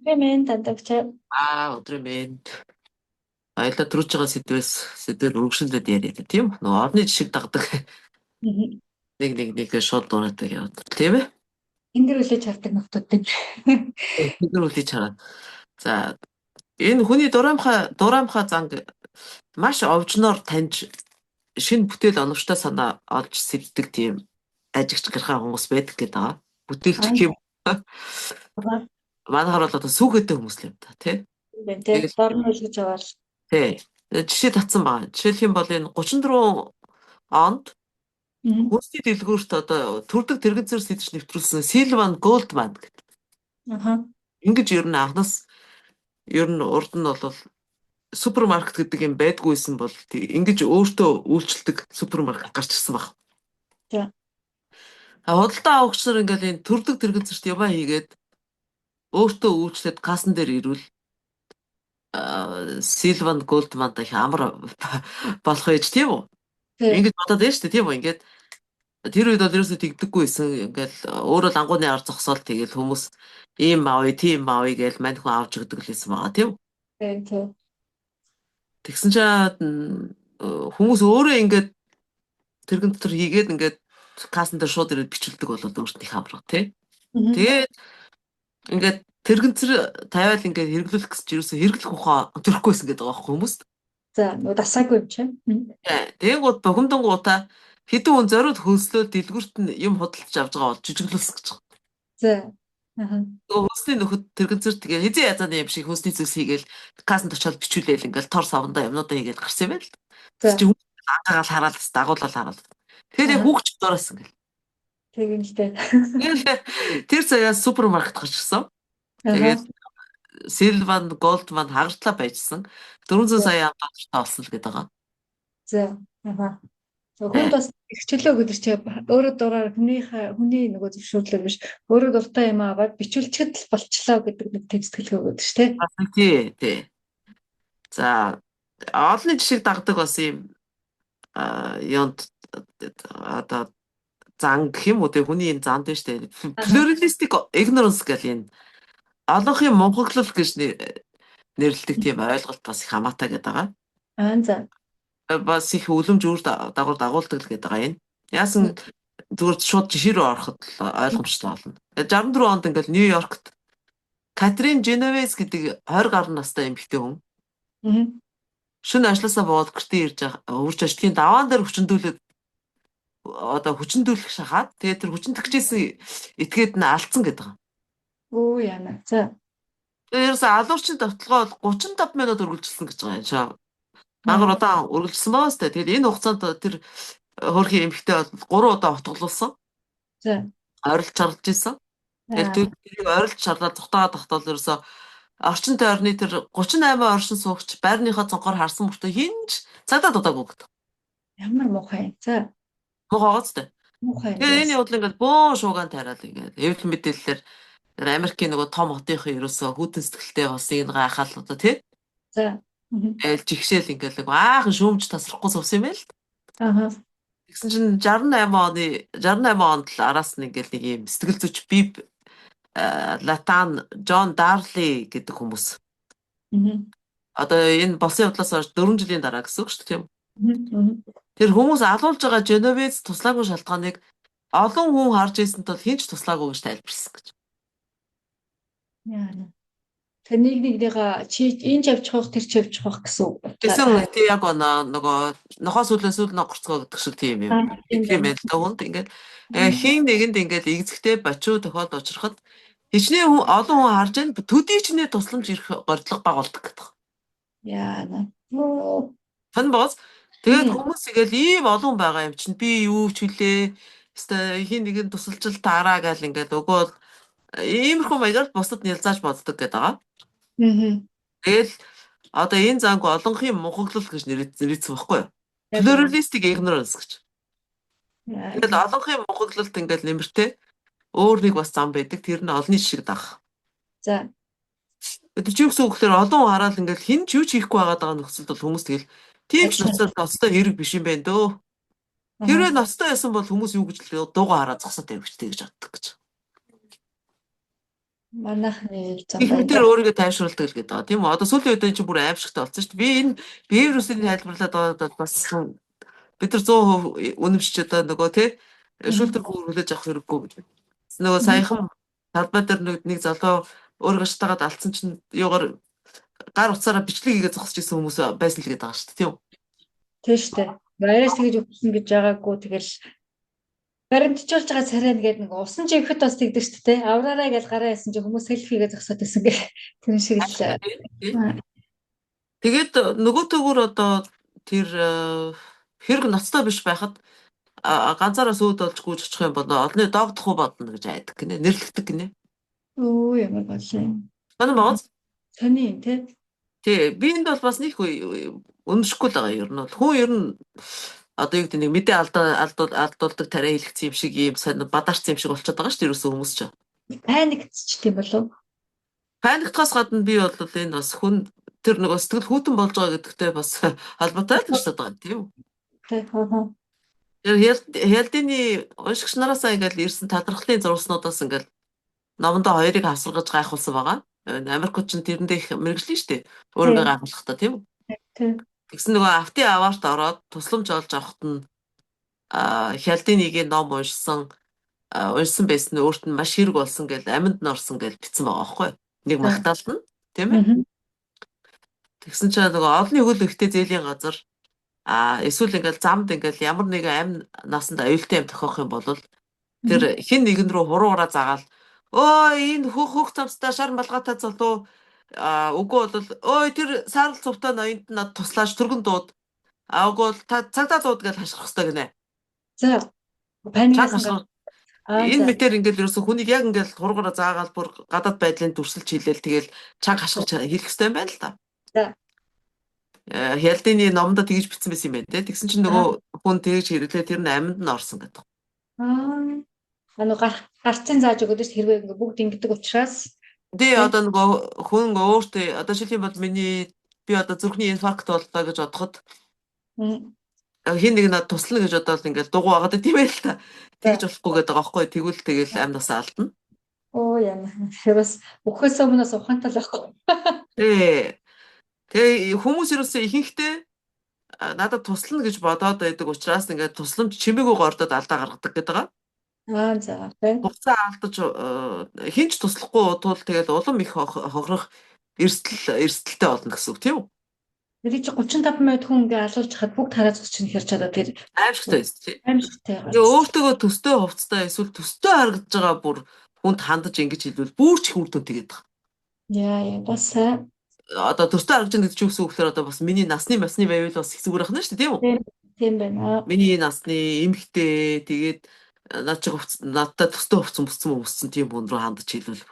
Мен тандагч. Өдрийн мэнд. Баялаа төрж байгаа сэдвээр үргэлжлүүлээд яриа тийм үү? Нөгөө орны жишг дагдаг нэг шууд дуурайдаг яваад тийм ээ? Энгэр үлээж хардаг нөхдүүд. Тэд нар үлээж хараад. За энэ хүний дураамхай занг маш овжноор таньж шинэ бүтээл оновчтой санаа олж сэвддэг тийм ажигч гарахаа хүмүүс байдаг гэдэг байгаа. Бүтээлч гэх юм. Манайхаар бол одоо сүүхэттэй хүмүүс л юм да тий. Тэ Тэгэл дорн үлгэж аваад. тий. Жишээ татсан байгаа. Жишээлх юм бол энэ 34 онд Хөөсний дэлгүүрт одоо төрдөг тэрэгэн зэрс идэж нэвтрүүлсэн Сильван Голдман гэдэг. Аха. Ингэж ер нь анхнаас ер нь урд нь бол супермаркет гэдэг юм байдгүйсэн бол ингэж өөртөө үйлчлдэг супермаркет гарч ирсэн баг. За. Худалдаа авахч нар ингээл энэ төрдөг тэрэгэн зэрт яваа хийгээд өөртөө үйлчлээд кассан дээр ирвэл Сильван Голдманд их амар болох байж тийм үү? Ингэж бодоод байна шүү дээ тийм үү? Ингээд тэр үед бол ерөөсөө тэгдэггүйсэн. Ингээл өөрөө л ангууны ар зогсоол тэгэл хүмүүс ийм авъя, тийм авъя гэж мань хүн авч өгдөг л байсан байгаа тийм үү? Тэ. Тэгсэн чинь хүмүүс өөрөө ингээд тэрэгэн дотор хийгээд ингээд кассан дээр шууд ирээд бичүүлдэг болоод өөртөө их амрах тий. Тэгээд ингээд тэрэгэнцэр тавиал ингээд хэрэглүүлэх гэж ерөөсөө хэрэглэх ухаан төрөхгүйсэн гэдэг байгаа хүмүүс. За, дасаагүй юм чинь. Тэгэнгүүт бохимдонгуудаа хэдэн хүн зориуд хөлслөө дэлгүрт нь юм худалдаж авч байгаа бол жижиглүүлсэн гэж байна. За. Аха. Хөөсний нөхөд тэрэгэнцэр тэгээ хизээ язааны юм шиг хөөсний зүйлс хийгээл кассанд очиод бичүүлээл ингээл тор савндаа юмнуудаа хийгээл гарсан юм байл. За. Чи хүмүүс ангаагаал хараад дагуулаад хараад. Тэгээд хүүхч дороос ингээл. Тэгэнтэй. Тэр цагаас супермаркет гарч ирсэн. Тэгээд Сильван Голдман хагартлаа байжсан. 400 сая ам доллартай болсон л гэдэг байгаа. За. Аха. Хүн бас ихчлөө гэдэг чи өөрөө дураар хүний нөгөө зөвшөөрлөөр биш өөрөө дуртай юм аваад бичүүлчихэд л болчлоо гэдэг нэг тэмцэлгээ өгöd ш тэ. Тий. За олонний жишийг дагдаг бас юм юунд одоо зан гэх юм уу те хүний энэ зан дээ штэ. Pluralistic ignorance гэх юм. Олонхын монхоглол гэж нэрлэдэг тийм ойлголт бас их хамаатай гэдэг байгаа. За. Бас их үлэмж үр дагуулдаг л гэдэг байгаа энэ. Яасан зүгээр шууд жишээ рүү ороход ойлгомжтой болно. 64 онд ингээл Нью-Йоркт Катрин Женевес гэдэг 20 гаруй настай эмэгтэй хүн. Шөнө ажилласаа боод гэртээ ирж хурж ажлын даваан дээр хүчндүүлэх шахаад тэгээд тэр хүчнэтгчээсэн этгээд нь алдсан гэдэг байгаа. Оо яана. За. Тэгээд ерөөсө алуурчин давталгаа бол 35 минут үргэлжилсэн гэж байгаа юм шиг. Магар удаан үргэлжилсэн байгаа сте. Тэгээд энэ хугацаанд тэр хөрхийн эмэгтэй бол 3 удаа утгалуулсан. За. Ойролт шарлаж исэн. Тэгээд тэрийг ойролт шарлаад тогтоол ерөөсө орчин тойрны тэр 38 оршин суугч байрныхаа цонхоор харсан мөртөө хинж цагдаа дуудаагүй гэдэг. Ямар муухай. За. Муухай гоцтой. Муухай. Тэгээд энэ явдал ингээд бөөн шуугаан тариал ингээд эвлэн мэдээлэлээр Америкийн нөгөө том хотынхын ерөөсө хүйтэн сэтгэлтэй болсон энэ гайхал одоо тий. За. Жигшээл ингээд нэг аахан шүүмж тасрахгүй суусан юм байл. Аха. Тэгсэн чинь 68 онд л араас нь ингээд нэг юм сэтгэл зүйч Биб Латан Джон Дарли гэдэг хүмүүс. Одоо энэ босын явдлаас хойш 4 жилийн дараа гэсэн үг шүү дээ тийм. Тэр хүмүүс алуулж байгаа Женевез туслаагүй шалтгааныг олон хүн харж ирсэнт бол хинч туслаагүй гэж тайлбарсан гэж. Яа. Тэр нэгнийгээ чи энэ авч явах тэр чи авч явах гэсэн үг. Тэгсэн тий яг нөгөө нохоос үлэн ногорцгоо гэдэг шиг тийм юм. Тийм байл та хүнд ингээд хин нэгэнд ингээд игзэгтэй бочуу тохиолд учрахад хичнээн олон хүн харж байна төдий ч нэ тусламж ирэх гордлого багуулдаг гэдэг. Яа. Хэн боос тэгээд хүмүүс игээл ийм олон байгаа юм чинь би юу ч хүлээ. Хэвээ хин нэгэн тусалж таараа гэл ингээд өгөөл иймэрхүү маягаар бусдад нялзааж боддог гэдэг байгаа. Тэгэл одоо энэ занг олонхын мунхаглал гэж нэрийдсэн байхгүй юу? Pluralistic ignorance гэж. Тэгэл олонхын мунхаглалт ингээл нэмэртэй өөр нэг бас зам байдаг. Тэр нь олонний жишг дагах. За. Тэр чи юу гэсэн үг гэхээр олон хүн хараад ингээл хин ч юу ч хийхгүй байгаа нөхцөлд бол хүмүүс тэгэл тийм ч ноцтой хэрэг биш юм байна дөө. Хэрвээ ноцтой байсан бол хүмүүс юу гэж дуугаа хараад зогсоод тавьчихтэй гэж боддог гэж. Манайхны Их зандаа мэтэр өөрийгөө тайвшруулдаг л гэдэг байгаа тийм үү? Одоо сүүлийн үед энэ ч бүр аимшигтай болсон шүү дээ. Би энэ вирусыг тайлбарлаад байгаа бас бид нар 100% үнэмшиж одоо нөгөө тий шүүлтэр хүлээж авах хэрэггүй гэж. Нөгөө саяхан талбай дээр нэг залуу өөрийгөө шатагаад алдсан чинь юугаар гар утсаараа бичлэг хийгээ зогсож исэн хүмүүс байсан л гэдэг байгаа шүү дээ тийм үү? тийм шүү дээ. Араас тэгж өгсөн гэж байгаагүй тэгэл баримтжуулж байгаа царай нэгээд нэг усан живхэд бас тэгдэг шүү дээ. Авраарай гэж гараа ясан чи хүмүүс селфигээ зогсоод байсан гэх тэр шиг л. Тэгээд нөгөө төгөр одоо тэр хэрэг ноцтой биш байхад ганцаараа сүйд болж гүйж очих юм бол олны догдох уу бодно гэж айдаг гинэ. Нэрлэгдэг гинэ. Өө ямар гоё юм. Манай бооз Сони юм тий. тий би энд бол бас нэг үнэшгүй л байгаа ер нь бол хүн ер нь одоо юу гэдэг нэг мэдээ алдуулдаг тариа хэлгэсэн юм шиг ийм сонь бадарч юм шиг болчиход байгаа шүү дээ ерөөсөө хүмүүс ч. Паниктчихдээ болов. Паниктаас гадна би бол энэ бас хүн тэр нөгөө сэтгэл хүйтэн болж байгаа гэдэгтэй бас холбоотой л гэж бодож байгаа тийм үү? Тий. Аа. Тэр Хялдины уншигч нараасаа ингээл ирсэн талархлын зурснуудаас ингээл номондоо хоёрыг хавсаргаж гайхуулсан байгаа. Америкууд ч тэрэндээ их мэрэгжлэн штэ. Өөрийгөө гайхуулахдаа тийм үү? Тий. Тэгсэн нөгөө автын аваарт ороод тусламж олж авахт нь Хялдыныгийн ном уншсан байсан нь өөрт нь маш хэрэг болсон гэж амьд нь орсон гэж бичсэн байгаа байхгүй юу? Нэг магтаалт нь тийм ээ. Тэгсэн чинь нөгөө олонний хөл ихтэй зээлийн газар эсвэл ингээл замд ингээл ямар нэгэн амь насанд аюултай юм тохиох юм бол тэр хин нэгэн рүү хуруугараа заагаал өө энэ хөх цамцтай шар малгайтай залуу үгүй бол ой тэр саарл цувтай ноёнд над туслаач түргэн дууд үгүй бол та цагдаа дууд гэж хашгирах хэрэгтэй гинэ. За паникаас энэ мэтэр ингээл ерөөсө хүнийг яг ингээл хуруугараа заагаал бүр гадаад байдлын дүрсэлж хийлээл тэгэл чанга хашгирч хийх хэрэгтэй юм байна л да. За Хялдины номдо тэгж бичсэн байсан юм байна те. Тэгсэн чинь нөгөө хүн тэгж хэрэглээ тэр нь амьд нь орсон гэдэг. Гарцын зааж өгөөд хэрвээ ингээ бүгд ингэдэг учраас тий одоо нөгөө хүн өөртөө одоо жишээ нь бол би одоо зүрхний инфаркт боллоо гэж бодоход хин нэг надад туслана гэж бодоод ингээл дугуй байгаад тийм ээ л та. Тэгж болохгүй гэдэг байгаа байхгүй. Тэгвэл тэгэл амьдасаа алдна. Оо яна. Бас өгөхөөс өмнөөс ухаантай л байхгүй. Тий. Тэгээ хүмүүс ерөөсөө ихэнхдээ надад туслана гэж бодоод байдаг учраас ингээд тусламж чимээгүй гордод алдаа гаргадаг гэдэг байгаа. За тийм. Буцаа алдаж хинч туслахгүй удвал тэгэл улам их хохирох эрсдэлтэй болно гэсэн үг тийм үү? Тэр чи 35 минут хүн ингээ алуулж хад бүгд хараад чинь хэрч чадаад тэр аимшигтай байсан тийм. аимшигтай. Тэгээ өөртөө төстэй хувцастай эсвэл төстэй харагдаж байгаа бүр хүнд хандаж ингэж хэлвэл бүр ч их үр дүн тэгээд байгаа. Яа бас одоо төстэй харагдаж байгаа гэдэг чинь юу гэхээр одоо бас миний насны байвал бас их зүгээр байна шүү дээ тийм үү? Тийм байна. Миний насны эмэгтэй тэгээд надтай төстэй хувцсан өмссөн тийм хүн рүү хандаж хэлвэл.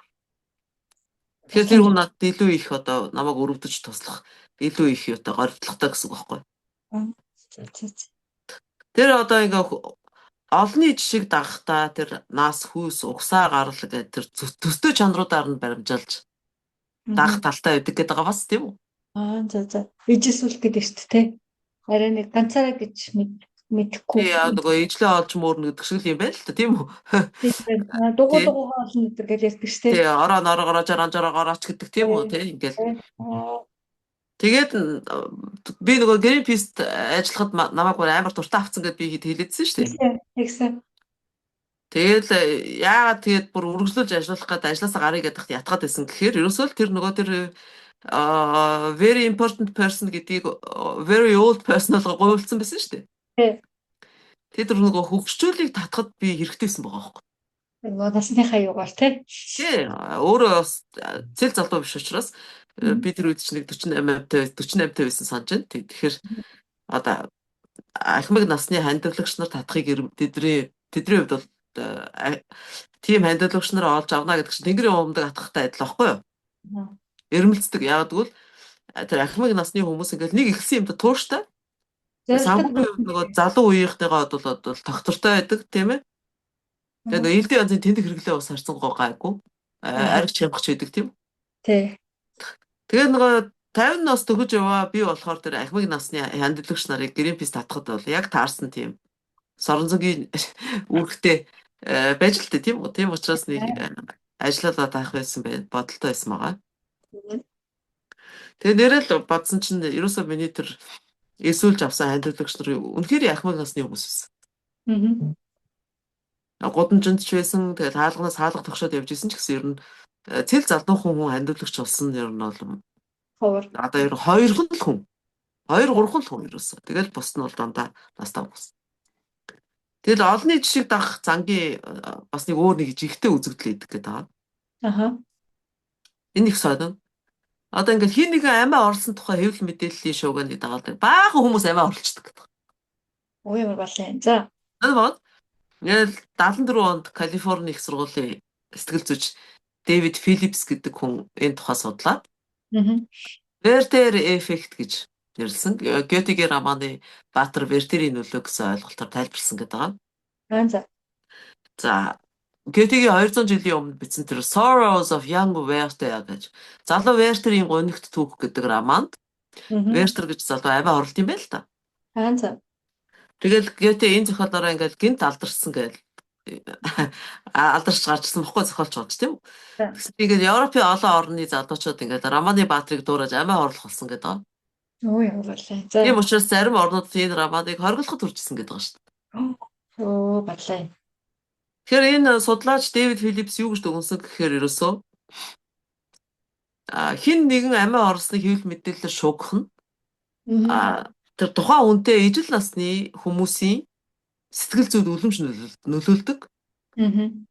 Тэгэхээр тэр хүн надад илүү их одоо намайг өрөвдөж туслах илүү их одоо горигдлохтой гэсэн үг байхгүй. Тэр одоо ингээ олонний жишийг дагахтаа тэр нас хүүс угсаа гарал гэдэг тэр төстэй чанаруудаар нь баримжуулж дагах талтай байдаг гэдэг байгаа бас тийм үү? За. Ижисүүл гэдэг шүү дээ. Арай нэг ганцаараа гэж мэдэхгүй. Яа нөгөө ижлээ олж мөрнө гэдэг шиг юм байна л та тийм үү? Дугуйгаа олно гэдэг гэж ярьдаг шүү дээ. Тий, ороо жараач гэдэг тийм үү? Тий, ингээл. Тэгээд би нөгөө Greenpeace ажиллахад намайг амар дуртай авцсан гэдээ би хэлээдсэн шүү дээ. Тэгсэн. Тэгэл яагаад тэгээд бүр үргэлжлүүлж ажиллах гэдэг ажлаасаа гарыг гэдэгт ятгаад байсан гэхээр ерөөсөө л тэр нөгөө тэр very important person гэдгийг very old person болгоо гуйлцсан байсан шүү дээ. Тэгээд тэр нөгөө хөгжчүүлийг татхад би хэрэгтэйсэн байгаа байхгүй. Нөгөө насныхаа юугаар тий. Өөрөө бас цэл залуу биш учраас би тэр үед чинь 48 байсан санаж байна. Тэгэхээр одоо ахмад насны хандлагч нар татахыг тэдний хувьд бол тийм хандлагч нар олж авна гэдэг чинь тэнгэрийн умдаг атгахтай адил байхгүй юу? Эрмэлцдэг. Яг тэгвэл тэр ахмад насны хүмүүс ингээл нэг ихсэн юмд тууштай. Самбуу нөгөө залуу үеийнхтэйгээ бол тогтвортой байдаг тийм ээ. Тэгээд элдэн янзын тэндэг хэрэглээ ус харсан гайгүй. Аригч хямгч байдаг тийм. Тий. Тэгээд нөгөө 50 нас төгөж яваа би болохоор тэр ахмад насны хандлагч нарыг Greenpeace татхад бол яг таарсан тийм соронзонгийн үүрэгтэй байж л тээ тийм үү. Тийм учраас нэг ажиллаад таах байсан бодолтой байсан байгаа. Мгм. Тэгээ нэрэл бодсон чинь ерөөсөө миний тэр эсүүлж авсан хандлагч нар үнэхээр яхмаг насны хүмүүс байсан. Мгм. Гудамжинд ч байсан. Тэгээд хаалганаас хаалга тогшоод явж исэн ч гэсэн ер нь цэл залуухан хүн хандлагч болсон ер нь бол Ховор. одоо ер нь хоёрхан л хүн. Хоёр гурван л хүн ерөөсөө. Тэгэл бус нь бол дандаа настаа хүмүүс. Тэгэл олонний жишг дах зангийн бас нэг өөр нэг жигтэй үзэгдэл идэг гэдэг байгаа. Аха. Энэ их сонио. Одоо ингээд хин нэгэн амиа орлсон тухай хэвлэл мэдээллийн шуугинд дагаад баахан хүмүүс амиа орлцдог гэдэг. Өө ямар балай. За. Энэ бод ингээл 74 онд Калифорни их сургуулийн сэтгэл зүйч Дэвид Филлипс гэдэг хүн энэ тухай судлаад Мгм. Вертер эффект гэж нэрлсэн. Гетигийн романы Баатар Вертерийн нөлөө гэсэн ойлголтоор тайлбарлсан гэдэг байгаа. За. За Гетигийн 200 жилийн өмнө бичсэн тэр Sorrows of Young Werther гэж залуу Вертерийн гонигт түүх гэдэг романд Мгм. Вертер гэж залуу амиа орлт юм байл та. За. Тэгэл Гете энэ зохиолоороо ингээд гинт алдарсан гээл алдарч гарчсан бохгүй зохиолч болж тийм үү. За. Тэгсэн ингээд Европын олон орны залуучууд ингээд романы баатрыг дуурайж амиа орлох болсон гэдэг байгаа. Өө ямар балай. За. Тийм учраас зарим орнууд энэ романыг хоригдлоход хүрчсэн гэдэг байгаа шүү дээ. Өө балай. Тэгэхээр энэ судлаач Дэвид Филлипс юу гэж дүгнсэн гэхээр ерөөсөө хин нэгэн амиа орлсны хэвлэл мэдээлэлээр шуугах нь Мгм. тэр тухайн үнэтэй ижил насны хүмүүсийн сэтгэл зүйд үлэмж нөлөөлдөг. Мгм.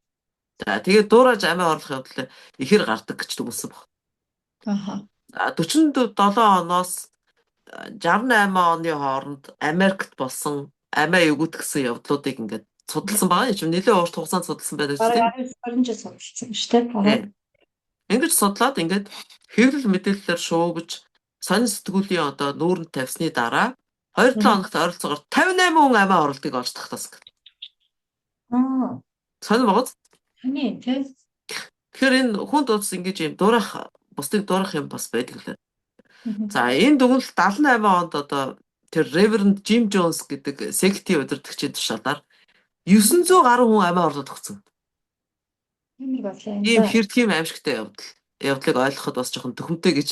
За тэгээд дуурайж амиа орлох явдал ихэр гардаг гэж дүгнсэн баг. Аха. 47 оноос 68 оны хооронд Америкт болсон амиа эвгүйт гэсэн явдлуудыг ингээд судалсан байгаа юм. Нэлээд урт хугацаанд судалсан байдаг Бараг тийм. 20 жил судалсан шүү дээ. Аха. Ингэж судлаад ингээд хэвлэл мэдээлэлээр шуугж сонин сэтгүүлийн одоо нүүрэнд тавьсны дараа 2-7 хоногт ойролцоогоор 58 хүн амиа орлтыг олж тагтаасан. Аа. Сонин багц. Таны тийм. Тэгэхээр энэ хүн дуудас ингэж юм дуурайх бусдыг дуурайх юм бас байдаг лээ. Мгм. За энэ дүгнэлт 78 онд одоо тэр Reverend Jim Jones гэдэг сектийн удирдагчийн тушаалаар 900 гаруй хүн амиа орлоод өгсөн. Ямар балай. Ийм За. хэрдгийм аимшигтай явдлыг ойлгоход бас жоохон төхөмтэй гэж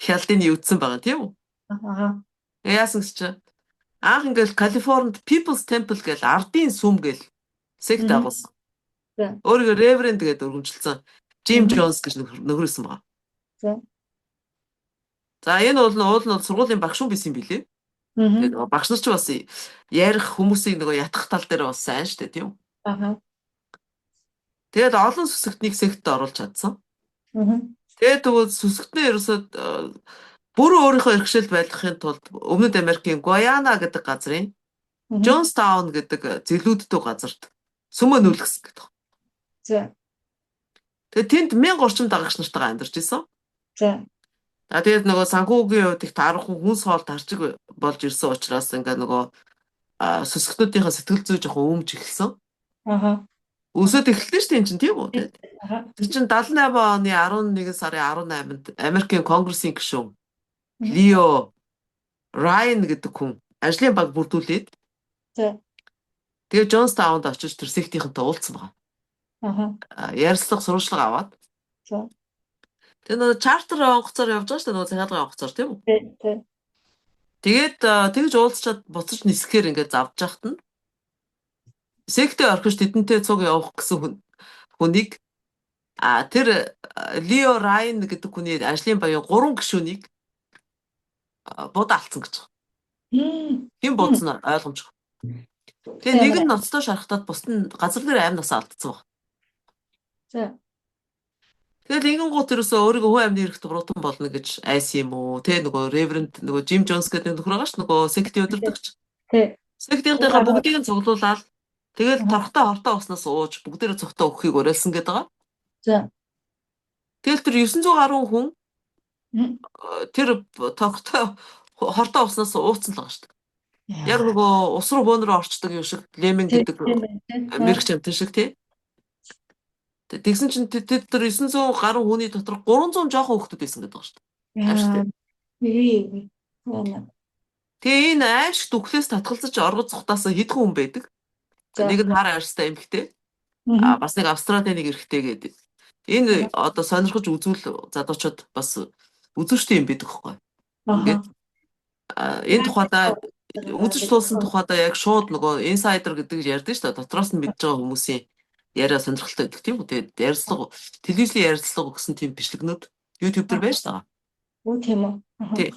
хялтын өвдсөн байгаа тийм үү? Аха. Яасан гэж чи анх ингээл Калифорнид People's Temple гэл ардын сүм гэл сект Мгм. агуулсан. За. Өөрийгөө Reverend гэдэг өргөмжилсэн Jim Мгм. Jones гэж нөхөрсөн байгаа. За. За энэ уул нь сургуулийн багш хүн байсан юм билээ. Тэгээд Мгм. нөгөө багш нар ч бас ярих хүмүүсийг нөгөө ятгах тал дээр бас сайн шүү дээ тийм үү? Аха. Тэгээд олон сүсэгт нэг сектд оруулж чадсан. Мгм. Тэгээд тэгвэл сүсгтнээ ерөөсөө бүр өөрийнхөө иргэшэлд байлгахын тулд Өмнөд Америкийн Гуяна гэдэг газрын Мгм. Jonestown гэдэг зэлүүдтэй газарт сүмөө нүүлгэсэн гэдэг. За. Тэгээд тэнд 1000 орчим дагагч нартайгаа амьдарч исэн. За. Тэгээд нөгөө санхүүгийн хувьд их таархан хүн соол тарчиг болж ирсэн учраас ингээ нөгөө сүсгтнүүдийнхээ сэтгэл зүй жоохон өмж эхэлсэн. Аха. Өсөд эхэллээ шүү дээ энэ чинь тийм үү? Аха. Тэр чинь 78 оны 11 сарын 18-нд Америкийн Конгрессийн гишүүн Мгм. Лео Райан гэдэг хүн ажлын баг бүрдүүлээд За. тэгээ Джонстаунд очиж тэр сектийнхэнтэй уулзсан байна. Аха. Ярилцлага сурвалжлага аваад. За. Тэгээ нөгөө чартер онгоцоор явж байгаа шүү дээ нөгөө захиалгын онгоцоор тийм үү? Тэ. Тэгээд тэгж уулзчаад буцаж нисгэхээр ингээд завж яхад нь сектэ орхиж тэдэнтэй цуг явах гэсэн хүнийг тэр Лео Райан гэдэг хүний ажлын багийн 3 гишүүнийг будаа алдсан гэж байна. Хэн будсан нь ойлгомжтой. Тэгээ нэг нь ноцтой шарахтаад бусд нь газар дээр амь насаа алдсан баг. За. Тэгээд ингэнгуут ерөөсөө өөрийгөө хүн амны эрэхт буруудан болно гэж айсан юм уу? Тэ нөгөө Reverend нөгөө Jim Jones гэдэг нөхөр байгаа ш нөгөө сектийн удирдагч. Тэ. Сектийнхээ бүгдийг нь цуглуулаад тэгэл торхтой хортой уснаас ууж бүгдээрээ цогтой өгөхийг уриалсан гэдэг байгаа. За. Тэгэл тэр 900 гаруй хүн тэр торхтой хортой уснаас ууцсан л байгаа ш. Яг нөгөө ус руу бөөн рүү орчдөг юм шиг лемон гэдэг Америкч амтан шиг тий. Тэгсэн чинь тэр 900 гаруй хүний дотор 300 жоохон хүүхдүүд байсан гэдэг байгаа шүү дээ. Тэгээ энэ аимшиг дүглээс татгалзаж оргоц цухтаас хэдхэн хүн байдаг. Нэг нь хар арьстай эмэгтэй. Бас нэг Австралийн нэг эрэгтэй гэдэг. Энэ одоо сонирхож үзүүл залуучууд бас үзүүштэй юм байдаг хгүй. Ингээд Аха. энэ тухайдаа үзэж туулсан тухайдаа яг шууд нөгөө инсайдер гэдэг ярьдэн шүү дээ. Дотроос нь мэдж байгаа хүмүүсийн яриа сонирхолтой байдаг тийм үү. Тэгээд ярилцлага телевизийн ярилцлага гэсэн тийм бичлэгнүүд YouTube дээр байж байгаа. Үгүй тийм үү. Тий.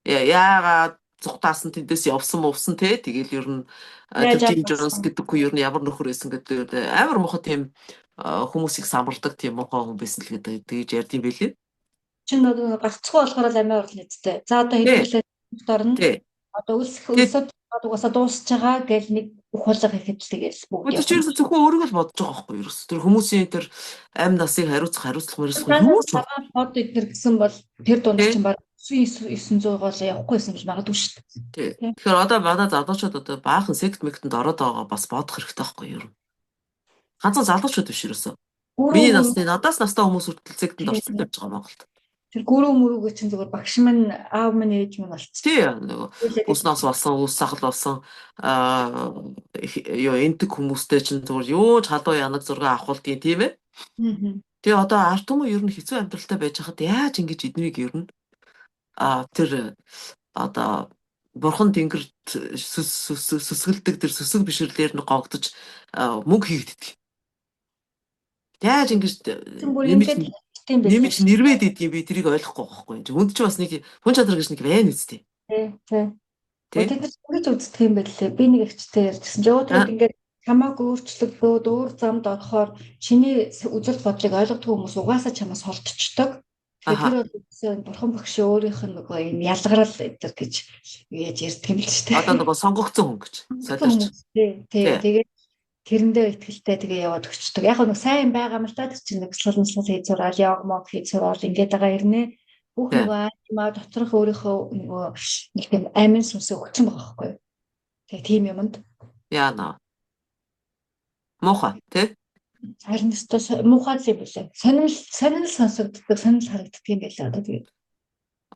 Яагаад зүгтаас нь тэндээс явсан мовсон те тэгэл ер нь Жим Джонс гэдэггүй ер нь ямар нөхөр байсан гэдэг амар мохо тийм хүмүүсийг самбардаг тийм мохо хүн байсан л гэдэг тэгж ярьд юм бэлээ. Чи нөгөө гарцгүй болохоор л амиа орлоо нэстэ. За одоо хэлбэлээ орно. Одоо өсөд угаасаа дуусч байгаа гэл нэг бүх хулга хийхэд л тэгэл бүгд. Тэр чинь зөвхөн өөрийгөө л бодож байгаа байхгүй юу? Тэр хүмүүсийн тэр амь насыг хариуцлах хүмүүс бод эднэр гэсэн бол тэр дунд чинь баг 900 гол явахгүйсэн гэж магадгүй шүү дээ. Тэгэхээр одоо манай залуучууд одоо баахан сект мэктэнд ороод байгаа бас бодох хэрэгтэй байхгүй юу? Ганцхан залуучууд биш ерөөсөө. Миний насны надаас настай хүмүүс хүртэл сектэнд орсон явж байгаа Монголд. Тэр гүрүү мөрүүгээ чинь зүгээр багш минь аав минь ээж минь болчихсон. Тий, нөгөө уснаас болсон, ус сахал болсон ёо энтэг хүмүүстэй чинь зүгээр юу ч халуун янаг зураг авахулдгийн тийм ээ. Тэгээ одоо ард түмэн ер нь хэцүү амьдралтай байж хахад яаж ингэж эднийг ер нь тэр одоо бурхан тэнгэрт сүсгэлдэг тэр сүсэг бишрлэр нь гогдож мөнгө хийгддэг. Яаж ингэж нэмж нэрвээд идэх юм би тэрийг ойлгохгүй байхгүй юм. Үнд чи бас нэг хүн чадвар гэж нэг байна үстэй. Тий. Тэгээд ингэж үздэг юм байлээ. Би нэг ихчтэй ярьжсэн. Жоод ингээд чамааг өөрчлөгдөөд өөр замд орохоор чиний үзэл бодлыг ойлгодог хүмүүс угаасаа чамаас холдчихдог. Тэгэхээр бол бурхан багш өөрийнх нь нөгөө юм ялгарл гэдэг гэж яаж ярьдаг юм л шүү дээ. Одоо нөгөө сонгогдсон хүн гэж солиорч. Тий. Тэгээд тэрэндээ ихтгэлтэй тэгээ яваад өгчдөг. Яг нэг сайн байгаа юм л та чинь нэг солонцол хийж зураад явмаг хийж зураад ингээд байгаа ирнэ. Бүх нөгөө аймаа доторх өөрийнхөө нөгөө нэг тийм амин сүнсээ өгсөн байгаа байхгүй юу. Тэгээ тийм юмд. Яана. Муухай тий. Харин өстой муухай л юм билээ. Сонирхол сонсогддог, сонирхол харагддаг юм байлаа одоо тэгээ.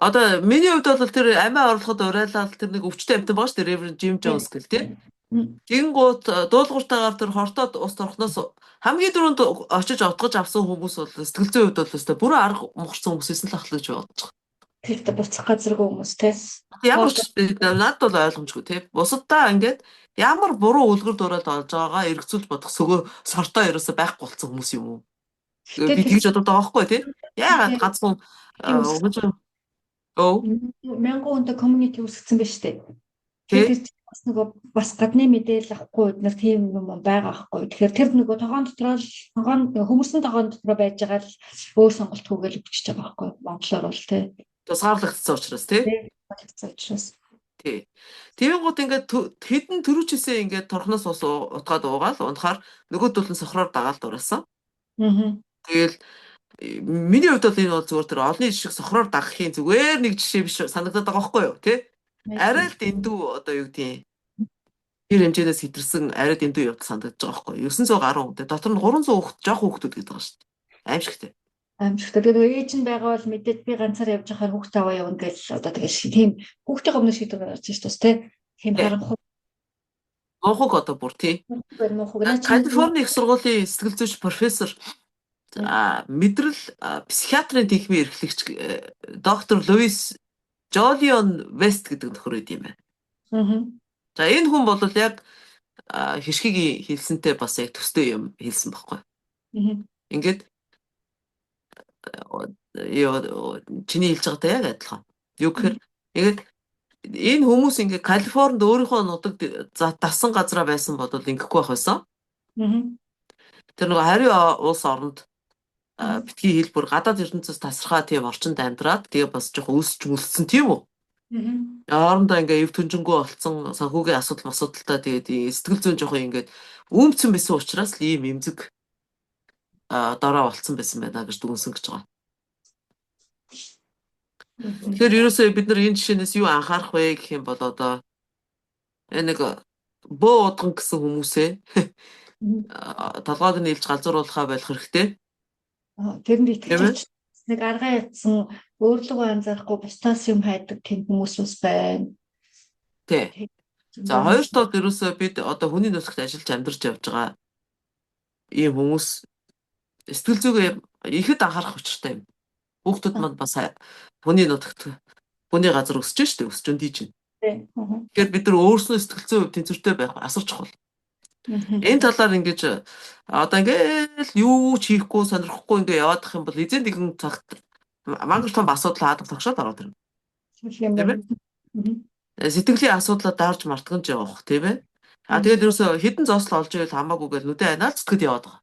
Одоо миний хувьд бол тэр амиа орлоход урайлал тэр нэг өвчтэй амтан байгаа шүү дээ. Reverend Jim Jones гэл тий. Тэгэнгუთ дуулууртаагаар тэр хортоод ус торхноос хамгийн дөрөнд очиж отгож авсан хүмүүс бол сэтгэл зүйн хувьд бол өстой бүрэн арга мухарсан хүмүүс эсэл ахлах гэж бодож байгаа. Тэр буцах газаргүй хүмүүс те. Ямар ч надад бол ойлгомжгүй те. Бусадтаа ингээд ямар буруу үлгэр дуурайл олж байгаагаа эргцүүлж бодох сөгөө сортоо ерөөсө байхгүй болсон хүмүүс юм уу? Би тэгж бодоод байгаа байхгүй те. Яагаад ганцхан мянган хүнтэй community үүсгэсэн байж тээ. Тэгэхээр бас нөгөө бас гадны мэдээлэл авахгүй бид нар тийм юм байгаа байхгүй. Тэгэхээр тэр нөгөө тогоон дотроо хүмүүсийн тогоон дотроо байж байгаа л өөр сонголт хүүгээл өвчөж байгаа байхгүй. Монголоор бол тий. Тусгаарлагдсан учраас тий. Тий. Тэнгууд ингээд хэдэн төрүүчээсээ ингээд торхноос ус утгаад уугаал унахаар нөгөөдөл нь сохроор дагаал дураасан. Тэгэл миний хувьд бол энэ бол зүгээр тэр олонний жишг сохроор дагахын зүгээр нэг жишээ биш санагдаад байгаа байхгүй юу тий. Арай л дэндүү одоо юу гэдэг тэр хэмжээс хэтэрсэн арай дэндүү явдал санагдаж байгаа байхгүй юу. 900 гаруй хүн. Дотор нь 300 хүүхэд жоох хүүхдүүд гэдэг байгаа шүү дээ. Аимшигтэй. Аимшигтэй. Тэгээд ээж нь байгаа бол мэдээд би ганцаар явж байхаар хүүхд аваа явна гэж одоо тэгээд тийм хүүхдийн гомдол шийдвэр гаргаж шүү дээ тий. Тийм харанхуй. Монхог одоо бүр тий. Калифорни их сургуулийн сэтгэл зүйч профессор мэдрэл психиатрын техникийн эрхлэгч доктор Луис Жолион Вест гэдэг нөхөр байд юм байна. За энэ хүн бол яг хишгийг хэлсэнтэй бас яг төстэй юм хэлсэн байхгүй. Ингээд чиний хэлж байгаатай яг адилхан. Юу гэхээр ингээд энэ хүмүүс ингээд Калифорнид өөрийнхөө нутаг дасан газараа байсан бол ингэхгүй байх байсан. Тэр нөгөө хариу улс оронд битгий хэлбэр гадаад ертөнцөөс тасархаа тийм орчинд амьдраад тэгээ бас жоохон өсч мөлдсөн тийм үү? Орондоо ингээ эв түнжингөө болцсон санхүүгийн асуудалтай тэгээд сэтгэл зүйн жоохон ингээд өмцөн байсан учраас л ийм эмзэг дорой болцсон байсан байна гэж дүнсэн гэж байгаа. Тэгэхээр ерөөсөө бид нар энэ жишээнээс юу анхаарах вэ гэх юм бол одоо нэг бөө удган гэсэн хүмүүсээ толгойг нь илж галзууруулахаа болох хэрэгтэй. Тэрэнд итгэж нэг аргаа ятсан өөрлөгөө анзаарахгүй бусдаас юм хайдаг тийм хүмүүс ус байна. Тий. За хоёр талд ерөөсөө бид одоо хүний нөхцөлд ажиллаж амьдарч явж байгаа ийм хүмүүс сэтгэл зүгээ ихэд анхаарах учиртай юм. Хүүхдүүд манд бас хүний нутагт хүний газар өсөж штэ өсөж өндий чинь. Тэгэхээр бид нар өөрснөө сэтгэл зүйн хувьд тэнцвэртэй байх асар чухал. Энэ талаар ингэж одоо ингээл юу ч хийхгүй сонирхгүй ингээ яваадах юм бол эзэн нэгэн цагт мангар том асуудал хаадаг тогшоод ороод ирнэ. Тийм ээ? Сэтгэлийн асуудлаа даарж мартган ч явах тийм ээ. Тэгээд ерөөсө хідэн зослол олж ивэл хамаагүй гэж нүдэ анаад зүтгэд яваад байгаа.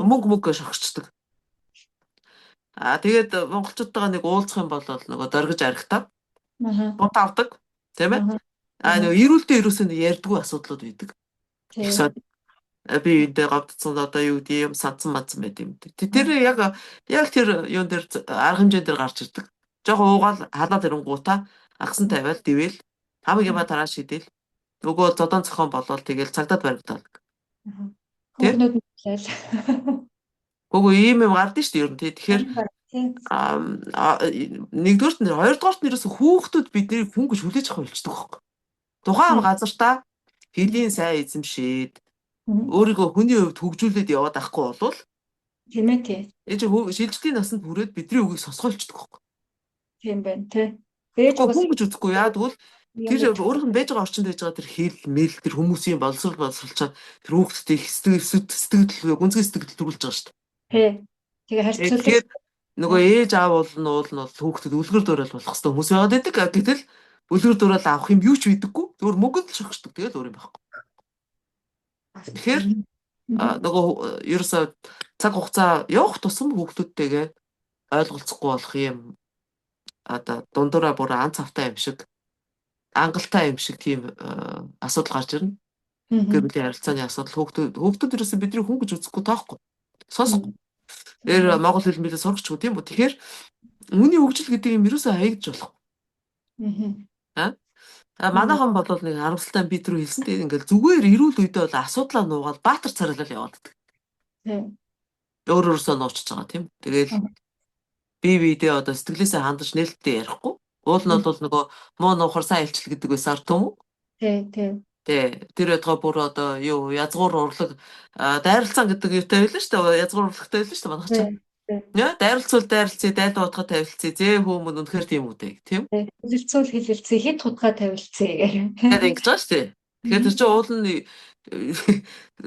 Мөнгө шогчдаг. Тэгээд монголчуудтайгаа нэг уулзах юм бол нөгөө дөргиж архитаа. Бут авдаг тийм ээ. Нөгөө эрүүлдэ ерөөсөө ярьдгүй асуудлууд байдаг. Тэгсээд би энэ гавдсан одоо юу гэдэг юм сансан мадсан байт юм. Тэр яг тэр юун дээр арга хэмжээ дээр гарч ирдэг. Жохо уугаал халаад ирэнгуутаа агсан тавиал дивэл хамаг юма тараа шидэл. Нөгөө зодон цохон болвол тэгэл цагдаад баригдаад. Хүүхнүүд хэлээл. Гүг ийм юм гардаг шүү дээ ер нь тий. Тэгэхээр нэгдүгээрт нь хоёрдугаарт нь ерөөсө хүүхдүүд бидний хүн гэж хүлээж авах болчдөг байхгүй. Тухайн газартаа хэлийн сайн эзэмшээд өөрийгөө хүний хувьд хөгжүүлээд яваад ахгүй болвол тийм ээ тий. Шилжилтийн насанд хүрээд бидний үгийг сонсгойлчдөг байхгүй. Тийм байна тий. Бэж хүн гэж үзэхгүй яа тэгвэл тэр өөрийнх нь байж байгаа орчинд байж байгаа тэр хэл мэл тэр хүмүүсийн боловсруулчаа тэр хүүхдүүдийн сэтгэл гүнзгий сэтгэл төрүүлж байгаа шүү дээ. Тий. Тэгээ харьцуулах. Тэгэхээр нөгөө ээж аав бол хүүхдэд үлгэр дуурайл болох хэвээр хүмүүс байгаад байдаг. Гэтэл үлгэр дуурайл авах юм юу ч бидэггүй. Зүгээр мөнгөнд л шогчдөг. Тэгэл өөр юм байхгүй. Тэгэхээр нөгөө ерөөсөө цаг хугацаа явах тусам хүүхдүүдтэйгээ ойлголцохгүй болох юм одоо дундуура бүр анц автаа юм шиг ангалтай юм шиг тийм асуудал гарч ирнэ. Гэмлийн харилцааны асуудал хүүхдүүд ерөөсөө бидний хүн гэж үзэхгүй таахгүй. Сонсохгүй. Тэр монгол хэл мэлээ сурахчгүй тийм үү. Тэгэхээр үүний хөгжил гэдэг юм ерөөсөө хаягдж болох. Манайхан бол нэг харамсалтай би түрүү хэлсэн тийм ингээл зүгээр ирүүл үедээ бол асуудлаа нуугаад баатар царайлал яваад байдаг. Өөрөөсөө нуучж байгаа тийм. Тэгэл бие одоо сэтгэлээсээ хандаж нээлттэй ярихгүй. Уул нь бол нөгөө муу нуухар сайн илчил гэдэг байсаар түм үү? Тийм. Тэр байтугай бүр одоо юу язгуур урлаг дайралцсан гэдэг юутай байлаа шүү дээ. Язгуур урлагтай байлаа шүү дээ манайх чинь. Яа дайралцъя дайд утга тавилцъя зээ хүмүүн үнэхээр тийм үү тийм. Хэлэлцүүл хэлэлцъя хэд утга тавилцъя гэх. Тэгээд ингэж байгаа шүү дээ. Тэгэхээр тэр чинь уул нь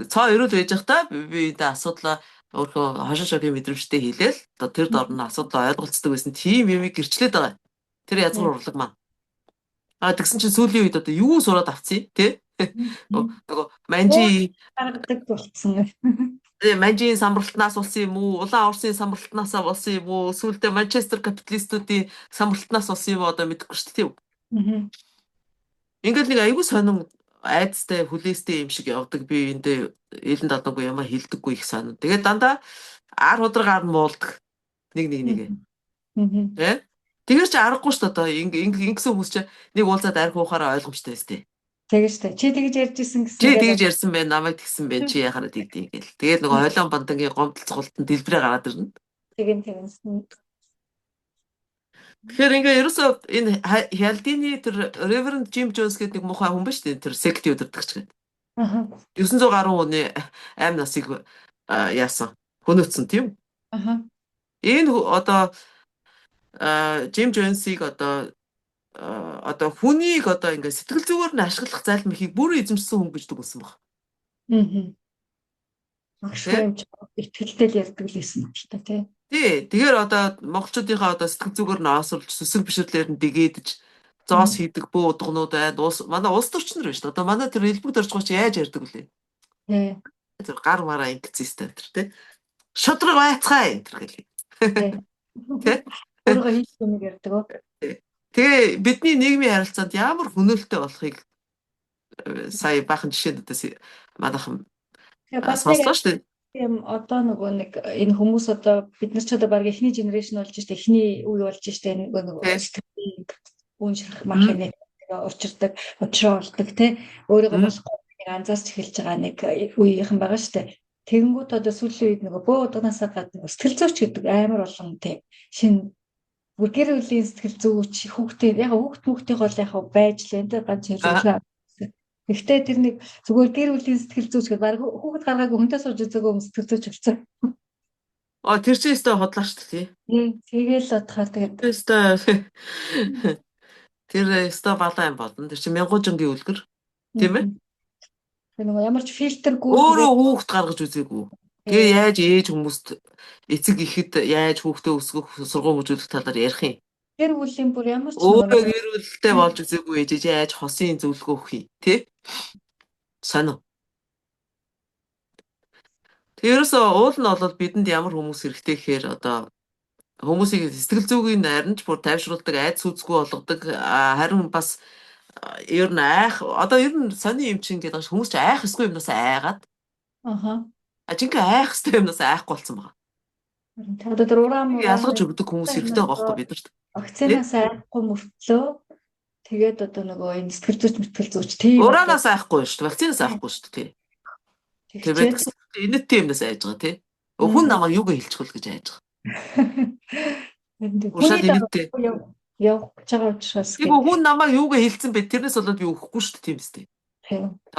цаа өрөөл байж захта би энэ асуудлаа өөрөө хошин шогийн мэдрэмжтэй хэлээл одоо тэр дорн асуудал ойлголцдог байсан тийм юм гэрчлээд байгаа. Тэр язгуур урлаг маань. Тэгсэн чинь сүүлийн үед одоо юу сураад авцъя тий? Нөгөө манжи гаргадаг болцсон. Манжийн самралтнаас болсон юм уу? Улаан Орсын самралтнаас болсон юм уу? Сүүлдээ Манчестер капиталистуудын самралтнаас болсон юм одоо мэдэхгүй шүү дээ. Ингээл нэг аюул сонин айдастай хүлээстэй юм шиг явдаг. Би эндээ элен далдаггүй юм хэлдэггүй их сонин. Тэгээд дандаа ар ударгаар нь муулдаг. Нэг. Тэгэр чи аргагүй шүү дээ. Одоо ингэсэн хүмүүс чи нэг уулзаад арх уухаараа ойлгомжтой өстэй. Тэгэж та. Чи тэгэж ярьжсэн гэсэн. Чи тэгэж ярьсан байна, намайг тэгсэн байна. Чи яхаараа тэгдэв гэл. Тэгээд нөгөө хойлон бандангийн гомдол цогцолтод дэлбэрээ гараад ирнэ. Тэгэн. Тэгэхээр ингээ ерөөсөө энэ Хялдины тэр Reverend Jim Jones гэдэг нэг муухай хүн ба шүү дээ. Тэр секти удирдагч гэдэг. 900 гаруй хүний амь насыг яасан. Хөнөөцсөн тийм. Энэ одоо Jim Jones-ыг одоо хүнийг одоо ингээ сэтгэл зүгээр нь ашиглах залм ихийг бүрэн эзэмшсэн хүн гэж дүгнсэн баг. Агшгүй итгэлтэй ярьдаг л байсан юм шүү дээ тий. Тий. Тэгэхээр одоо монголчуудынхаа одоо сэтгэл зүгээр нь аасруулж сүсэг бишрлэр нь дэгээдэж зоос хийдэг бөө удгнууд манай улс төрчнөр байна шүү дээ. Одоо манай тэр элбэг дөржгооч яаж ярьдаг вүлээ. Тий. Тэр гар мараа ингэцсэн тэр тий. Шодрог байцгаа энэ тэр гэлээ. Тий. Өөрөө хийх юм ярьдаг оо. Тэгээ бидний нийгмийн харилцаанд ямар хөнөөлтөй болохыг сая бахан жишээнүүдээс манайхан сонслоо шүү дээ. Тийм одоо нөгөө нэг энэ хүмүүс одоо бид нар ч одоо баг эхний генерашн болж штэ эхний үе болж штэ нөгөө сэтгэлийн үн ширхэх махыг учирдаг учраа болдог тий өөрийгөө болохгүй анзаарч эхэлж байгаа нэг үеийнхэн байгаа штэ тэгэнгүүт одоо сүүлийн үед нөгөө бөө удаанасаа гадна сэтгэл зүйч гэдэг амар олон тий шинэ гэр бүлийн сэтгэл зүйч хүүхдээ яг хүүхдийн гол яг байж лээ тий ганц хэрэглээ. Гэхдээ тэр нэг зүгээр гэр бүлийн сэтгэл зүйч гэдэг баг хүүхэд гаргаагүй хүнтэй сууж үзээгүй сэтгэл зүйч болсон. Тэр чинь өстой хотлоо шүү дээ. Тэгэл бодохоор тэгээд Өстой тэр өстой балаа юм болно. Тэр чинь мянгуужингийн үлгэр. Тийм ээ? тэр нөгөө ямар ч фильтргүй Өөрөө тэгээд хүүхд гаргаж үзээгүй. Тэгээ э, яаж ээж хүмүүст эцэг ихэд яаж хүүхдээ өсгөх сургууль хөгжүүлэх талаар ярих юм. тэр үлийн бүр ямар ч Өөрөө нөгөө гэр бүлтэй болж үзээгүй ээж яаж хосын зөвлөгөө өгөх юм. Тэ? Сонио. Тэрөөсөө уул нь бол бидэнд ямар хүмүүс хэрэгтэй гэхээр одоо хүмүүсийг сэтгэл зүйн нарийнч бүр тайвшруулдаг, айдас үзгүй болгодог. Харин бас ер нь айх одоо ер нь сони юм чинь гэдэг хүмүүс ч айх эсгүй юмнаас айгаад аха. жинхэнэ айх хэвээр юмнаас айхгүй болсон байгаа. Одоо тэр ураа мураа Ялгаж өгдөг хүмүүс хэрэгтэй байгаа байхгүй бидэрт. вакцинаас айхгүй мөртлөө тэгээд одоо нөгөө энэ сэтгэл зүйч тийм одоо Ураанаас айхгүй шүү дээ. Вакцинаас айхгүй шүү дээ. Тэр тэгчээд байдаг инэттэй юмнаас айж байгаа тий. Хүн намайг юуг хэлчихвэл гэж айж байгаа. хүний инэттэй. явах гэж байгаа учраас Тэг хүн намайг юуг хэлсэн бэ? Тэрнээс болоод би өгөхгүй шүү дээ тийм үстэй.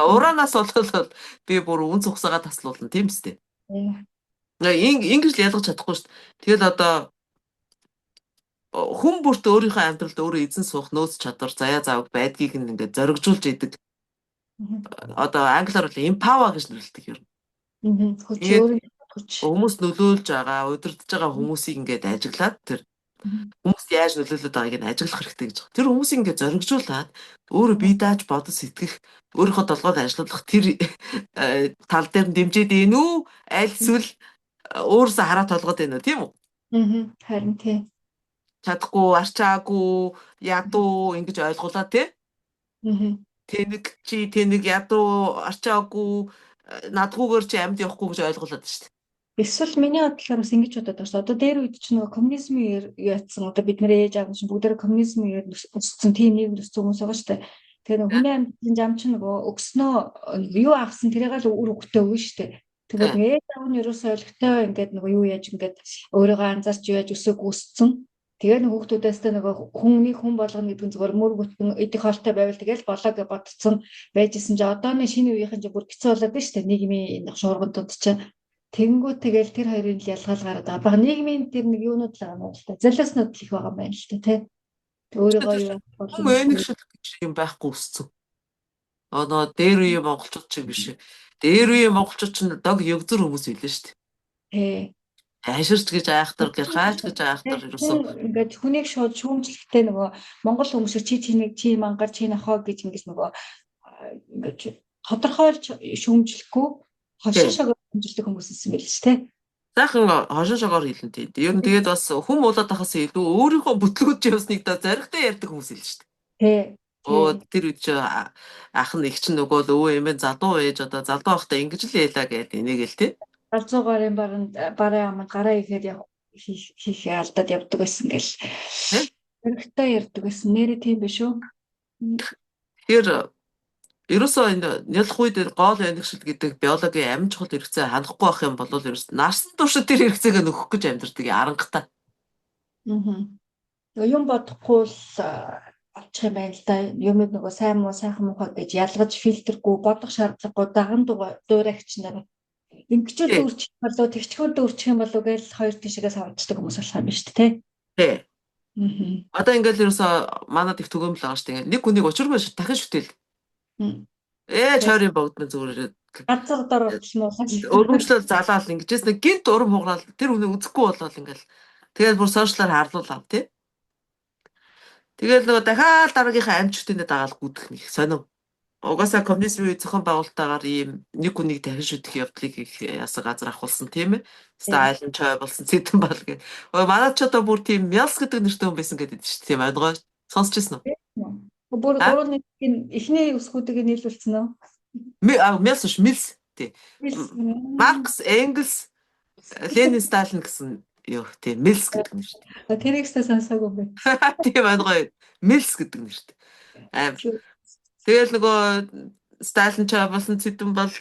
Ураанаас болоод би бүр үн цугсаага таслуулна тийм үстэй. Ингэж л ялгаж чадахгүй шүү дээ. Тэгэл одоо хүн бүрт өөрийнхөө амьдралд өөрөө эзэн суух нөөц чадвар заяа заавал байдгийг ингээд зоригжуулж идэг. Одоо англиар бол empower гэж нэрлэдэг юм. Хүмүүс нөлөөлж байгаа, удирдах байгаа хүмүүсийг ингээд ажиглаад тэр хүмүүс яаж нөлөөлөд байгааг нь ажиглах хэрэгтэй гэж байна. Тэр хүмүүсийг ингээд зоригжуулаад өөрөө бие дааж бодож сэтгэх, өөрийнхөө толгойд ажиллах тэр тал дээр нь дэмжиж ийн үү? Аль эсвэл өөрөөсөө хараа толгойд байна уу, тийм үү? Харин тийм. Чадахгүй, арчаагүй, ядуу ингэж ойлгуулаа тий. Тэнэг ядуу, арчаагүй, надгүйгээр чи амьд явахгүй гэж ойлгуулад шүү дээ. Эсвэл миний бодлоор бас ингэж бодоод байна шүү дээ. Одоо дээр үед чинь нөгөө коммунизмын үеэр яатсан одоо бид нэр ээж аав чинь бүгдээ коммунизмын үеэр өссөн тийм нийгэмд өссөн хүмүүс байгаа шүү дээ. Тэгэхээр нөгөө хүний амьдралын зам чинь нөгөө өгснөө юу авсан тэрийг л үр өгтөө өгнө шүү дээ. Тэгээд нөгөө ээж аав нь ерөөсөө ойлгохтой ингээд нөгөө юу яаж ингээд өөрийгөө анзаарч яаж өсөг өссөн. Тэгээд нөгөө хүүхдүүдээс нөгөө хүн болгоно гэдэг нь зөвхөн мөр бүтэн идэх хоолтой байвал тэгэл болоо гэж бодцсон байжсэн чи одооны шинэ үеийнхэн чи бүр хэцүү болоод байна шүү дээ. Нийгмийн шуургандууд чинь тэнгүү тэгэл тэр хоёрын л ялгаал гараад байгаа. Бага нийгмийн тэр нэг юунууд л байгаа юм л та. Залууснууд л их байгаа юм байна л та тий. Өөрийгөө юу болох вэ гэж юм байхгүй өссөн. Одоо дээр үеийн монголчууд ч биш. Дээр үеийн монголчууд ч дог ягзөр хүмүүс билээ шүү дээ. Тий. Хайширч гэж айхтар, гэрхаач гэж айхтар ерөөсөн. Ингээд хүнийг шууд шүүмжлэхтэй нөгөө монгол хүмүүс чи мангар чи нохоо гэж ингэж нөгөө ингээд тодорхойлж шүүмжлэхгүй хошоошоо шүүмжлэх хүмүүс юм байл шүү дээ. Сайхан хошоошоогоор хэлэн тий. Ер нь тэгээд бас хүм болоод тахаас илүү өөрийнхөө бүтлгүүж явсныг да зоригтой ярьдаг хүмүүс л шүү дээ. Тий. Тэр үед чи ах нь их чинь нөгөө л өвөө эмээ залуу ээж одоо залуу байхдаа ингэж л яалаа гэдэг энийгэл тий. 100 гарын бараа аманд гараа ихээр хийх алдаад явдаг байсан гэл. Зоригтой ярьдаг байсан. Нэрээ тийм биш үү? Тэгэхээр ерөөсөө энэ нялх үед гол ангишил гэдэг биологийн амин чухал хэрэгцээ хангахгүй байх юм бол ерөөс нарсан туршид тэр хэрэгцээгээ нөхөх гэж амьдэрдэг арангатаа. Юм бодохгүй л олчих юм байна л да. Юм нөгөө сайн муу сайхан муухай гэж ялгаж фильтргүй бодох шаардлагагүй даган дуурайгч нар ингэчүүд өөрчих болоо тэгчгүүд өөрчих юм болоо гэж хоёр тишээс авчдаг хүмүүс болох юм байна шүү дээ тий. Одоо ингээл ерөөсөө манад их төгөөмөл байгаа шүү дээ. Нэг хүнийг учиргүй дахин шүтэл. Чойрын богдно зүгээр газар дор болчихмоо. Өргөмжлөл залаал ингэжээс нэг гинт урам хугаал тэр хүнийг үзэхгүй болоод ингээл тэгээд бүр сошиалаар харлуулав тий. Тэгээд нөгөө дахиад дараагийнхаа амьчтынд дагаал гүдэх нэг сонир. Угаасаа коммунизмын үе зохион байгуулалтаагаар ийм нэг хүнийг дахин шүтэх явдлыг их ясаг газар ахуулсан тийм ээ. Стайлн чой болсон цэдэн бол гэ. Манай ч одоо бүр тийм Мялс гэдэг нэртэй хүн байсан гэдэг шүү дээ. Тийм ойлгоо. Сонсчихсон уу? Бүр гурван нэг эхний үсгүүдийг нийлүүлсэн үү? Мялс биш, Милс тий. Маркс, Энгельс, Ленин, Сталин гэсэн юу тийм Милс гэдэг нэр шүү дээ. Тэрийгсээ сонсоогүй би. Тийм ойлгоо. Милс гэдэг нэртэй. Тэгэл нөгөө Сталин ч болсон цэдэн бол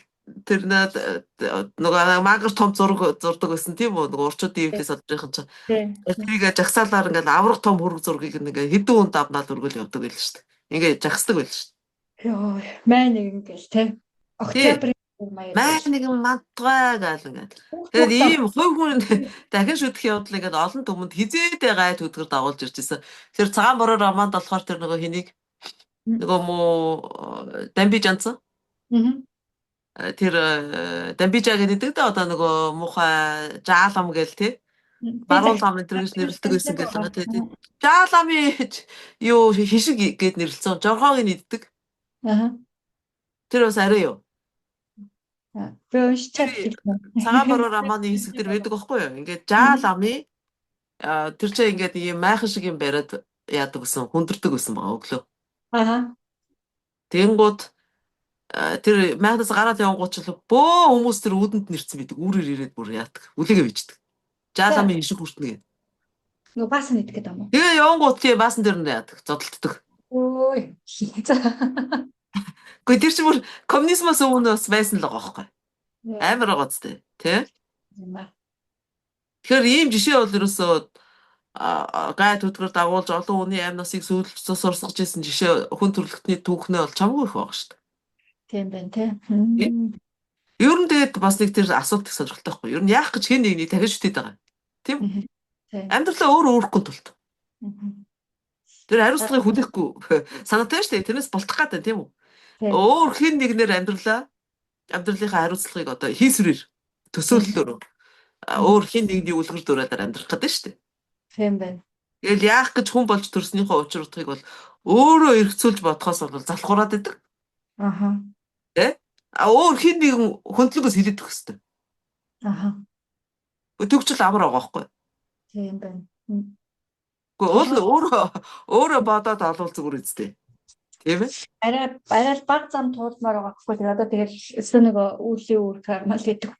тэр нөгөө мангар том зурдаг байсан тийм үү нөгөө урчуудын ивлээс одрынхан ч тэрийг жагсаалаар ингээл аврах том хөрөг зургийг ингээ хэдэн хүнд авнаад өргөл явдаг байл шүү дээ. Ингээ жагсдаг байл шүү дээ. Йоо, маа нэг ингээл тий. Октябрь маяг Маа байж. нэгэн мантгай гал ингээд. Хүүхд Тэгээд хүүхдээ ийм хувь хүн дахин шүтгэх явдал ингээд олон түмэнд хизээдээ гай төдгөр дагуулж ирж байсан. Тэр цагаан бороо романд болохоор тэр нөгөө хэнийг нөгөө муу Дамби Жанцсан. мгм. Тэр Дамбижа гэдэг дээ одоо нөгөө муухай жаалам гээл те. Би Баруун захиж лам энэ төрөж нэрлдэг байсан гэл байгаа. байгаа те. Жааламын юу хишиг гэд нэрлэлсэн. Жорхоог нь иддэг. Аа. Тэр бас арай юу. Би уншичаад Тэр хэлнэ. цагаан бороо романы хэсэг дээр байдаг байхгүй юу? Ингээд жааламын тэр чинь ингээд ийм майхан шиг юм бариад яадаг гэсэн хүндэрдэг гэсэн байгаа өглөө. Аа. Тэнгууд тэр майхнаас гараад явангууд ч бөө хүмүүс тэр үүдэнд нэрсэн бидэг. Үүрээр ирээд бүр яадаг. Үлээгээ бичдэг. Жааламын хишиг хүртнэ гэдэг. Нөгөө баасан идэх гэдэг юм уу? Тэгээ явангууд тий баасан дээр нь яадаг. Зодтолдог. Ой. Гэхдээ тэр чинь бүр коммунизмоос өмнө бас байсан л байгаа байхгүй. Амар байгаа зү тий. Тэгэхээр ийм жишээ бол ерөөсөө гай төдгөр дагуулж олон хүний амь насыг сурсгаж исэн жишээ хүн төрөлхтний түүхнээ бол чамгүй их байгаа шүү дээ. Тийм байна тий. Ер нь тэгээд бас нэг тэр асуулт их сонирхолтой байхгүй. Ер нь яах гэж хэн нэгнийг дахиж шүтээд байгаа. Тийм үү? Амьдралаа өөрөө өөрөхгүй тулд. Тэр хариуцлагыг хүлээхгүй санаатай шүү дээ. Тэрнээс болтох гэдэг тийм үү? Өөр хэн нэгнээр амьдралынхаа хариуцлагыг одоо хийсвэрээр төсөөллөөр өөр хэн нэгний үлгэр дураараар амьдрах гэдэг шүү дээ. Тийм байна. Тэгэл яах гэж хүн болж төрснийхөө учир утгыг бол өөрөө эргцүүлж бодохоос бол залхуураад идэг. Аха. Тэ? Өөр хэн нэгэн хөндлөгөөс хилээд өгөх хэрэгтэй. Аха. Төгжл амар байгаа байхгүй. Тийм байна. Гэхдээ өөрөө бодоод олвол зүгээр үстэй. Тийм ээ? Арай баг зам туулмаар байгаа байхгүй. Одоо тэгэл өсөө нөгөө үүлийн үүр кармал гэдэг.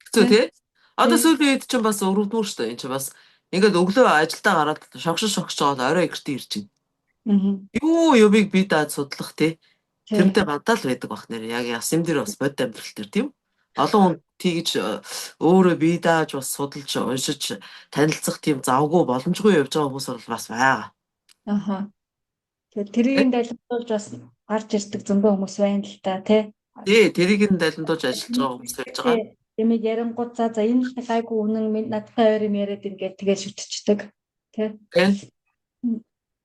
Хэцүү тий? Одоо сүүлийн үед чинь бас өрөвдмөр шүү дээ. Энд чинь бас ингээд өглөө ажилдаа гараад шогшож жоод орой гэртээ ирж байна. Юу юубыг би даад судлах тий? Тэрнтэй гадаа л байдаг бах нэр. Яг яс юм дээр бас бод амьдрал дээр тийм. Олон хүн тэгж өөрөө бие дааж бас судалж уншиж танилцах тийм завгүй боломжгүй явж байгаа хүмүүс бол бас байгаа. Аха. Тэгээд тэрийг дайлуулж бас гарч ирдэг зөндөө хүмүүс байна л та тий. Тий, тэрийг нь дайлуулж ажиллаж байгаа хүмүүс байж байгаа. Тэмийг ярингууд за энэ л гайгүй үнэн надтай ойр юм яриад ингээд тэгээд шүтчихдэг тий.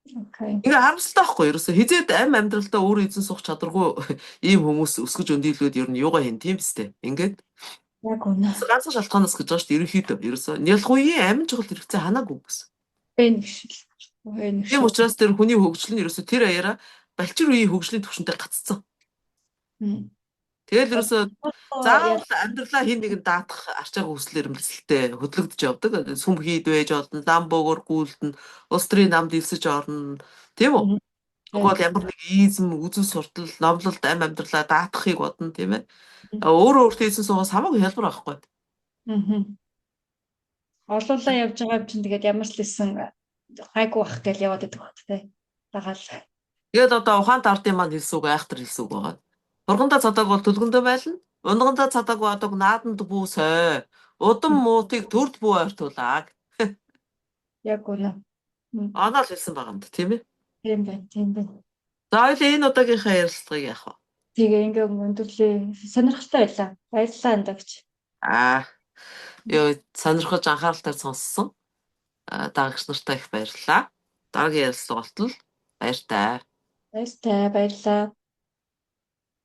Окей. Ингээ харамсалтай байхгүй ерөөсө хизээд амьдралдаа өөрөө эзэн суух чадваргүй ийм хүмүүс өсгөж өндийлгээд ер нь юугаа хийн тийм үстэй. Ингээд яг үнэ. ганцхан шалтгаанаас гэж байгаа шүү дээ. Ерөнхийдөө ерөөсө нялхуугийн амин чухал хэрэгцээ ханаагүй гэсэн. Тийм учраас тэр хүний хөгжил нь ерөөсө тэр аяараа балчир үеийн хөгжлийн түвшинтэй гаццсан. Тэгэл ерөөсө заавал амьдралаа хин нэгэн даатах арчаага хүслээр эмгэлсэлтэй хөдлөгдөж явдаг. Сүм хийд байж болно, лам бөөгөр гүйлдэн, улс төрийн намд илсэж орно. Тийм үү? Угол ямар нэг изм, үзэл суртал, номлолт амь амьдралаа даатахыг бодно, тийм ээ. Өөрөө өөртөө хийсэн суугаас хамаагүй хялбар байхгүй. Олуулаа явж байгаа юм чинь тэгээд ямар ч лсэн гайгүй бах гэж яваад байдаг бах тий. Дагаал. Тэгээд одоо ухаант ардын маань хэлсүүг айхтар хэлсүүг байгаа. Ургандаа цадаг бол төлгөндөө байлна. Унгандаа цадаг бодог нааданд бүү сой. Удам муутыг төрд бүү ойртуулаа. Яг үнэ. Оноо л хэлсэн байгаа юм да, тийм ээ? Тийм байна, тийм байна. За хоёул энэ удаагийнхаа ярилцлагыг яах вэ? Тэгээ ингээ өндөрлөө. Сонирхолтой байлаа. Баярлалаа эндагч. Ёо сонирхож анхааралтай сонссон. Дагагч нартай их баярлалаа. Дараагийн ярилцлага болтол баяртай. Баярлалаа.